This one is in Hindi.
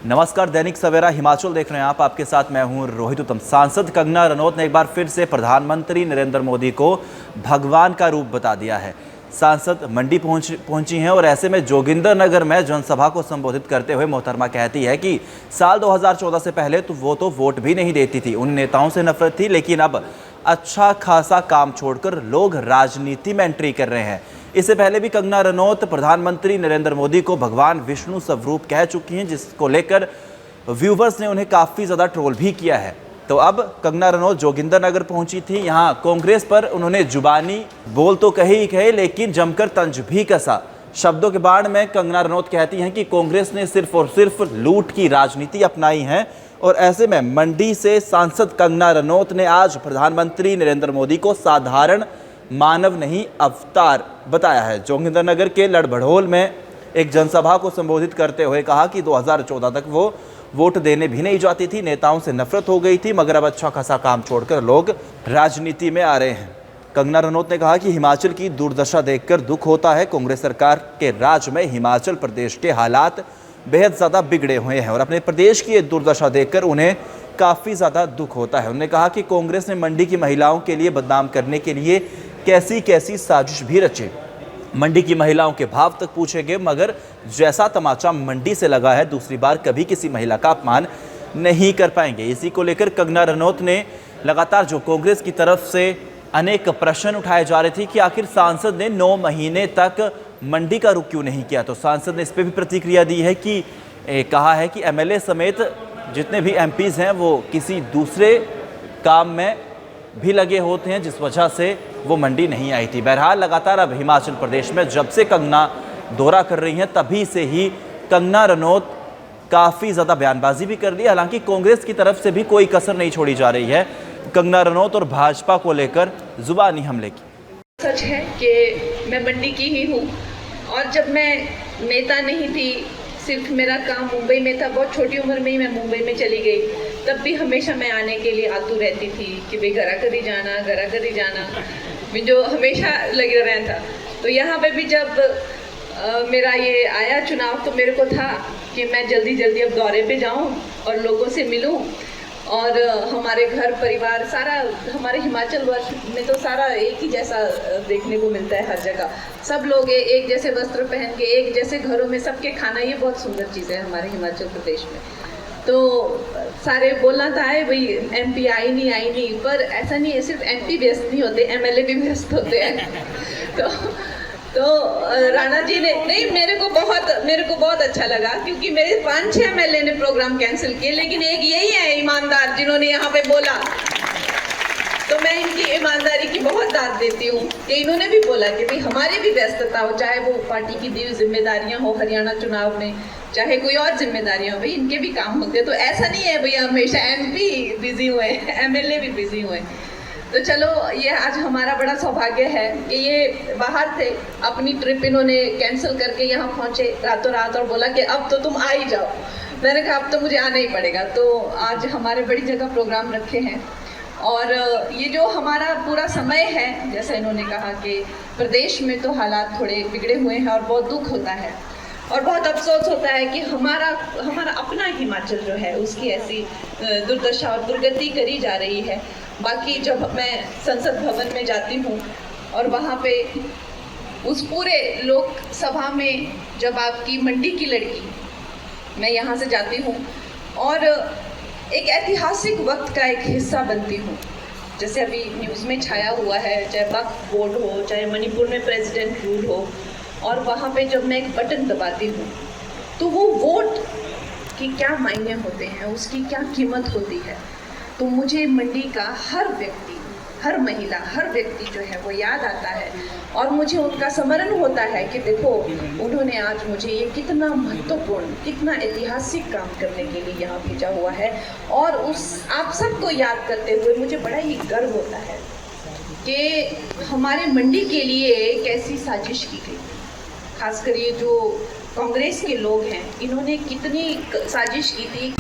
नमस्कार, दैनिक सवेरा हिमाचल देख रहे हैं आप। आपके साथ मैं हूं रोहित उत्तम। सांसद कंगना रनौत ने एक बार फिर से प्रधानमंत्री नरेंद्र मोदी को भगवान का रूप बता दिया है। सांसद मंडी पहुंची हैं और ऐसे में जोगिंद्रनगर में जनसभा को संबोधित करते हुए मोहतरमा कहती है कि साल 2014 से पहले तो वो वोट भी नहीं देती थी, उन नेताओं से नफरत थी, लेकिन अब अच्छा खासा काम छोड़कर लोग राजनीति में एंट्री कर रहे हैं। इससे पहले भी कंगना रनौत प्रधानमंत्री नरेंद्र मोदी को भगवान विष्णु स्वरूप कह चुकी हैं, जिसको लेकर व्यूवर्स ने उन्हें काफ़ी ज़्यादा ट्रोल भी किया है। तो अब कंगना रनौत जोगिंद्रनगर पहुंची थी। यहां कांग्रेस पर उन्होंने जुबानी बोल तो कहे ही कहे, लेकिन जमकर तंज भी कसा। शब्दों के बाढ़ में कंगना रनौत कहती हैं कि कांग्रेस ने सिर्फ और सिर्फ लूट की राजनीति अपनाई है और ऐसे में मंडी से सांसद कंगना रनौत ने आज प्रधानमंत्री नरेंद्र मोदी को साधारण मानव नहीं अवतार बताया है। जोगिंद्रनगर के लड़भड़ोल में एक जनसभा को संबोधित करते हुए कहा कि 2014 तक वो वोट देने भी नहीं जाती थी, नेताओं से नफरत हो गई थी, मगर अब अच्छा खासा काम छोड़कर लोग राजनीति में आ रहे हैं। कंगना रनौत ने कहा कि हिमाचल की दुर्दशा देखकर दुख होता है। कांग्रेस सरकार के राज में हिमाचल प्रदेश के हालात बेहद ज़्यादा बिगड़े हुए हैं और अपने प्रदेश की ये दुर्दशा देखकर उन्हें काफ़ी ज़्यादा दुख होता है। उन्होंने कहा कि कांग्रेस ने मंडी की महिलाओं के लिए बदनाम करने के लिए कैसी कैसी साजिश भी रचे। मंडी की महिलाओं के भाव तक पूछे गए, मगर जैसा तमाचा मंडी से लगा है, दूसरी बार कभी किसी महिला का अपमान नहीं कर पाएंगे। इसी को लेकर कंगना रनौत ने लगातार जो कांग्रेस की तरफ से अनेक प्रश्न उठाए जा रहे थे कि आखिर सांसद ने 9 महीने तक मंडी का रुख क्यों नहीं किया, तो सांसद ने इस पर भी प्रतिक्रिया दी है कि कहा है कि एमएलए समेत जितने भी एमपीज़ हैं वो किसी दूसरे काम में भी लगे होते हैं, जिस वजह से वो मंडी नहीं आई थी। बहरहाल लगातार अब हिमाचल प्रदेश में जब से कंगना दौरा कर रही हैं, तभी से ही कंगना रनौत काफ़ी ज़्यादा बयानबाजी भी कर रही है। हालांकि कांग्रेस की तरफ से भी कोई कसर नहीं छोड़ी जा रही है कंगना रनौत और भाजपा को लेकर जुबानी हमले की। सच है कि मैं मंडी की ही हूँ और जब मैं नेता नहीं थी, सिर्फ मेरा काम मुंबई में था, बहुत छोटी उम्र में ही मैं मुंबई में चली गई, तब भी हमेशा मैं आने के लिए आतुर रहती थी कि भाई घरा करी जाना, जो हमेशा लगे रहता था। तो यहाँ पे भी जब मेरा ये आया चुनाव, तो मेरे को था कि मैं जल्दी अब दौरे पे जाऊँ और लोगों से मिलूँ और हमारे घर परिवार सारा, हमारे हिमाचल वर्ष में तो सारा एक ही जैसा देखने को मिलता है। हर जगह सब लोग एक जैसे वस्त्र पहन के एक जैसे घरों में सबके खाना, ये बहुत सुंदर चीज़ है हमारे हिमाचल प्रदेश में। तो सारे बोलना था है भाई एमपी आई नहीं, पर ऐसा नहीं है, सिर्फ एमपी व्यस्त नहीं होते, एमएलए भी व्यस्त होते हैं। तो राणा जी ने नहीं, मेरे को बहुत अच्छा लगा, क्योंकि मेरे 5-6 एमएलए ने प्रोग्राम कैंसिल किए, लेकिन एक यही है ईमानदार जिन्होंने यहाँ पे बोला। तो मैं इनकी ईमानदारी की बहुत दाद देती हूँ कि इन्होंने भी बोला कि भाई हमारी भी व्यस्तता हो, चाहे वो पार्टी की दी हुई जिम्मेदारियाँ हो हरियाणा चुनाव में, चाहे कोई और जिम्मेदारियाँ हो, भाई इनके भी काम होते हैं। तो ऐसा नहीं है भैया हमेशा एमपी बिजी हुए, एमएलए भी बिजी हुए। तो चलो, ये आज हमारा बड़ा सौभाग्य है कि ये बाहर थे, अपनी ट्रिप इन्होंने कैंसिल करके यहाँ पहुँचे रातों रात और बोला कि अब तो तुम आ ही जाओ। मैंने कहा अब तो मुझे आना ही पड़ेगा। तो आज हमारे बड़ी जगह प्रोग्राम रखे हैं और ये जो हमारा पूरा समय है, जैसा इन्होंने कहा कि प्रदेश में तो हालात थोड़े बिगड़े हुए हैं और बहुत दुख होता है और बहुत अफसोस होता है कि हमारा अपना हिमाचल जो है उसकी ऐसी दुर्दशा और दुर्गति करी जा रही है। बाकी जब मैं संसद भवन में जाती हूँ और वहाँ पे उस पूरे लोकसभा में जब आपकी मंडी की लड़की, मैं यहाँ से जाती हूँ और एक ऐतिहासिक वक्त का एक हिस्सा बनती हूँ। जैसे अभी न्यूज़ में छाया हुआ है, चाहे वक्फ बोर्ड हो, चाहे मणिपुर में प्रेसिडेंट रूल हो, और वहाँ पे जब मैं एक बटन दबाती हूँ तो वो वोट की क्या मायने होते हैं, उसकी क्या कीमत होती है। तो मुझे मंडी का हर व्यक्ति, हर महिला, हर व्यक्ति जो है वो याद आता है और मुझे उनका स्मरण होता है कि देखो उन्होंने आज मुझे ये कितना महत्वपूर्ण, कितना ऐतिहासिक काम करने के लिए यहाँ भेजा हुआ है। और उस आप सबको याद करते हुए मुझे बड़ा ही गर्व होता है कि हमारे मंडी के लिए एक ऐसी साजिश की गई। खासकर ये जो कांग्रेस के लोग हैं, इन्होंने कितनी साजिश की थी।